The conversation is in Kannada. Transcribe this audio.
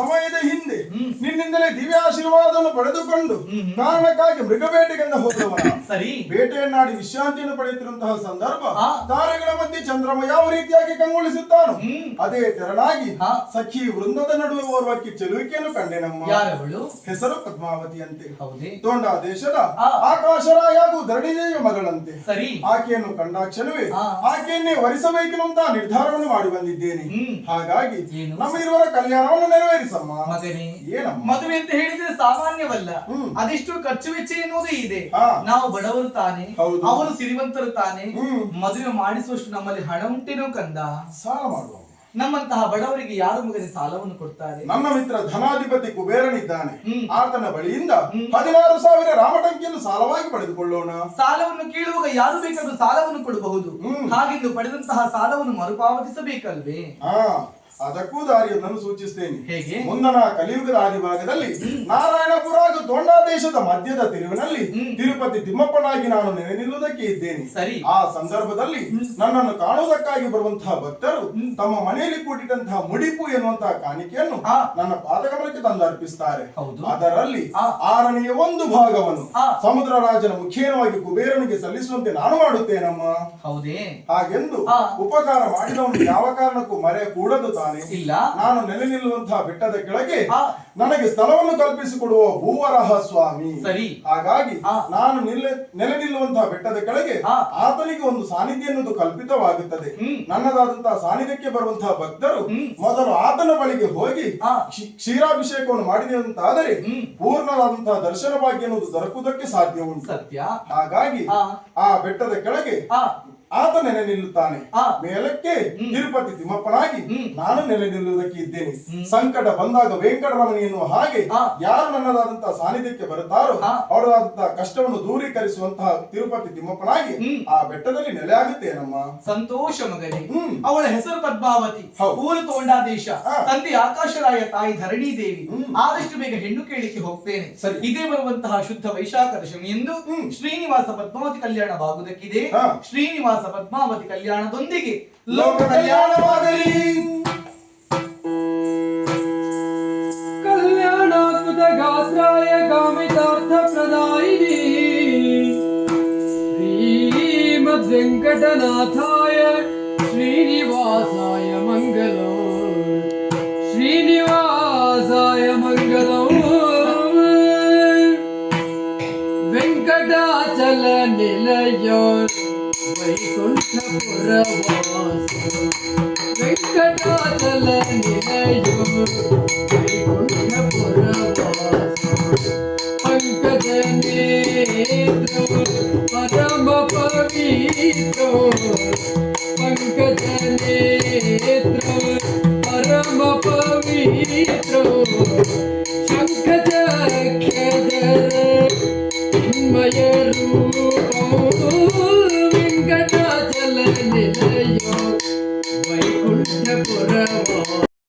ಸಮಯದ ಹಿಂದೆ ನಿನ್ನಿಂದಲೇ ದಿವ್ಯಾಶೀರ್ವಾದವನ್ನು ಪಡೆದುಕೊಂಡು ಕಾರಣಕ್ಕಾಗಿ ಮೃಗಬೇಟೆಗೆಂದು ಹೋದವನ ಸರಿ ಬೇಟೆಯನ್ನಾಡಿ ವಿಶ್ರಾಂತಿಯನ್ನು ಪಡೆಯುತ್ತಿರುವಂತಹ ಸಂದರ್ಭ ತಾರೆಗಳ ಮಧ್ಯೆ ಚಂದ್ರಮ ಯಾವ ರೀತಿಯಾಗಿ ಕಂಗೊಳಿಸುತ್ತಾನೋ ಅದೇ ತೆರನಾಗಿ ಸಖಿ ವೃಂದದ ನಡುವೆ ಓರ್ವಕ್ಕೆ ಚೆಲುವಿಕೆಯನ್ನು ಕಂಡೆನಮ್ಮ. ಯಾರವಳು? ಹೆಸರು ಪದ್ಮಾವತಿಯಂತೆ. ಹೌದೇ? ತೋಂಡ ದೇಶದ ಆಕಾಶರಾಯ ಹಾಗೂ ಧರಣಿದೇವಿಯ ಮಗಳಂತೆ. ಸರಿ. ಆಕೆಯನ್ನು ಕಂಡಾಕ್ಷಣವೇ ಆಕೆಯನ್ನೇ ವರಿಸಬೇಕೆನ್ನುವಂತ ನಿರ್ಧಾರವನ್ನು ಮಾಡಿ ಬಂದಿದ್ದೇನೆ. ಹಾಗಾಗಿ ನಮ್ಮ ಇರುವರ ಕಲ್ಯಾಣವನ್ನು ನೆರವೇರಿಸಮ್ಮ. ಮಗನೇ, ಏನಮ್ಮ? ಮದುವೆ ಅಂತ ಹೇಳಿದ್ರೆ ಸಾಮಾನ್ಯವಲ್ಲ. ಅದೆಷ್ಟು ಖರ್ಚು ವೆಚ್ಚ ಎನ್ನುವುದೇ ಇದೆ. ನಾವು ಬಡವರು ತಾನೆ, ಅವರು ಸಿರಿವಂತರು ತಾನೆ. ಮದುವೆ ಮಾಡಿಸುವಷ್ಟು ನಮ್ಮಲ್ಲಿ ಹಣ ಉಂಟೇನೋ ಕಂದ? ಸಾಲ ಮಾಡುವ ನಮ್ಮಂತಹ ಬಡವರಿಗೆ ಯಾರು ಮಗನೇ ಸಾಲವನ್ನು ಕೊಡ್ತಾರೆ? ನನ್ನ ಮಿತ್ರ ಧನಾಧಿಪತಿ ಕುಬೇರನಿದ್ದಾನೆ. ಆತನ ಬಳಿಯಿಂದ 16,000 ರಾಮಟಂಕಿಯನ್ನು ಸಾಲವಾಗಿ ಪಡೆದುಕೊಳ್ಳೋಣ. ಸಾಲವನ್ನು ಕೇಳುವಾಗ ಯಾರು ಬೇಕಾದ್ರೂ ಸಾಲವನ್ನು ಕೊಡಬಹುದು. ಹಾಗೆಂದು ಪಡೆದಂತಹ ಸಾಲವನ್ನು ಮರುಪಾವತಿಸಬೇಕಲ್ವೇ? ಅದಕ್ಕೂ ದಾರಿಯೊಂದನ್ನು ಸೂಚಿಸ್ತೇನೆ. ಹೇಗೆ? ಮುಂದನ ಕಲಿಯುಗದ ಆದಿಭಾಗದಲ್ಲಿ ನಾರಾಯಣಪುರ ಹಾಗೂ ತೋಂಡಾ ದೇಶದ ಮಧ್ಯದ ತಿರುವಿನಲ್ಲಿ ತಿರುಪತಿ ತಿಮ್ಮಪ್ಪನಾಗಿ ನಾನು ನೆಲೆ ನಿಲ್ಲುವುದಕ್ಕೆ ಇದ್ದೇನೆ. ಸರಿ. ಆ ಸಂದರ್ಭದಲ್ಲಿ ನನ್ನನ್ನು ಕಾಣುವುದಕ್ಕಾಗಿ ಬರುವಂತಹ ಭಕ್ತರು ತಮ್ಮ ಮನೆಯಲ್ಲಿ ಕೂಡಿಟ್ಟಂತಹ ಮುಡಿಪು ಎನ್ನುವಂತಹ ಕಾಣಿಕೆಯನ್ನು ನನ್ನ ಪಾದಕಮಲಕ್ಕೆ ತಂದು ಅರ್ಪಿಸುತ್ತಾರೆ. ಅದರಲ್ಲಿ 6ನೇ 1 ಭಾಗವನ್ನು ಸಮುದ್ರ ರಾಜನ ಮುಖೇನವಾಗಿ ಕುಬೇರನಿಗೆ ಸಲ್ಲಿಸುವಂತೆ ನಾನು ಮಾಡುತ್ತೇನಮ್ಮ. ಹೌದೇ? ಹಾಗೆಂದು ಉಪಕಾರ ಮಾಡಿದವನು ಯಾವ ಕಾರಣಕ್ಕೂ ಮರೆ ಕೂಡದು. ಇಲ್ಲ, ನಾನು ನೆಲೆ ನಿಲ್ಲುವಂತಹ ಬೆಟ್ಟದ ಕೆಳಗೆ ನನಗೆ ಸ್ಥಳವನ್ನು ಕಲ್ಪಿಸಿಕೊಡುವ ಭೂವರಹ ಸ್ವಾಮಿ. ಸರಿ. ಹಾಗಾಗಿ ನಾನು ನೆಲೆ ನಿಲ್ಲುವಂತಹ ಬೆಟ್ಟದ ಕೆಳಗೆ ಆತನಿಗೆ ಒಂದು ಸಾನ್ನಿಧ್ಯ ಎನ್ನುವುದು ಕಲ್ಪಿತವಾಗುತ್ತದೆ. ನನ್ನದಾದಂತಹ ಸಾನ್ನಿಧ್ಯಕ್ಕೆ ಬರುವಂತಹ ಭಕ್ತರು ಮೊದಲು ಆತನ ಬಳಿಗೆ ಹೋಗಿ ಕ್ಷೀರಾಭಿಷೇಕವನ್ನು ಮಾಡಿದೆ ಅಂತಾದರೆ ಪೂರ್ಣವಾದಂತಹ ದರ್ಶನ ಭಾಗ್ಯ ಎನ್ನುವುದು ದೊರಕುವುದಕ್ಕೆ ಸಾಧ್ಯ ಉಂಟು. ಸತ್ಯ. ಹಾಗಾಗಿ ಆ ಬೆಟ್ಟದ ಕೆಳಗೆ ಆತ ನೆಲೆ ನಿಲ್ಲುತ್ತಾನೆ. ಮೇಲಕ್ಕೆ ತಿರುಪತಿ ತಿಮ್ಮಪ್ಪನಾಗಿ ನಾನು ನೆಲೆ ನಿಲ್ಲುವುದಕ್ಕೆ ಇದ್ದೇನೆ. ಸಂಕಟ ಬಂದಾಗ ವೆಂಕಟರಮಣಿ ಎನ್ನುವ ಹಾಗೆ ಯಾರು ನನ್ನದಾದಂತಹ ಸಾನ್ನಿಧ್ಯಕ್ಕೆ ಬರುತ್ತಾರೋ ಅವರದಾದಂತಹ ಕಷ್ಟವನ್ನು ದೂರೀಕರಿಸುವಂತಹ ತಿರುಪತಿ ತಿಮ್ಮಪ್ಪನಾಗಿ ಆ ಬೆಟ್ಟದಲ್ಲಿ ನೆಲೆ ಆಗುತ್ತೇನಮ್ಮ. ಸಂತೋಷ ಮಗನೇ. ಅವಳ ಹೆಸರು ಪದ್ಮಾವತಿ, ಊರು ತೋಂಡಾ ದೇಶ, ತಂದೆ ಆಕಾಶರಾಯ, ತಾಯಿ ಧರಣಿ ದೇವಿ. ಆದಷ್ಟು ಬೇಗ ಹೆಣ್ಣು ಕೇಳಿಕ್ಕೆ ಹೋಗ್ತೇನೆ. ಇದೇ ಬರುವಂತಹ ಶುದ್ಧ ವೈಶಾಖ ದಶಮಿ ಎಂದು ಶ್ರೀನಿವಾಸ ಪದ್ಮಾವತಿ ಕಲ್ಯಾಣವಾಗುವುದಕ್ಕಿದೆ. ಶ್ರೀನಿವಾಸ ಪದ್ಮಾವತಿ ಕಲ್ಯಾಣದೊಂದಿಗೆ ಲೋಕ ಕಲ್ಯಾಣವಾಗಲಿ. ಕಲ್ಯಾಣಾತ್ಮಕ ಗಾತ್ರಾಯ ಕಾಮಿತಾರ್ಥ ಪ್ರದಾಯಿನಿ ಶ್ರೀಮದ್ ವೆಂಕಟನಾಥಾಯ ಶ್ರೀನಿವಾಸಾಯ ಮಂಗಲೋ ಶ್ರೀನಿವಾಸಾಯ ಮಂಗಲೋ ವೆಂಕಟಾಚಲ ನಿಲಯ ವೈಕುಂಠಪುರವಾಸ ವೆಂಕಟಾಚಲ ನಿಲಯ ವೈಕುಂಠಪುರವಾಸ ಪಂಕಜ ನೇತ್ರ ಪರಮ ಪವಿತ್ರ ಪಂಕಜ ನೇತ್ರ ಪರಮ ಪವಿತ್ರ ಶಂಖ ಚಕ್ರಧರ ಚಿನ್ಮಯ ರೂಪ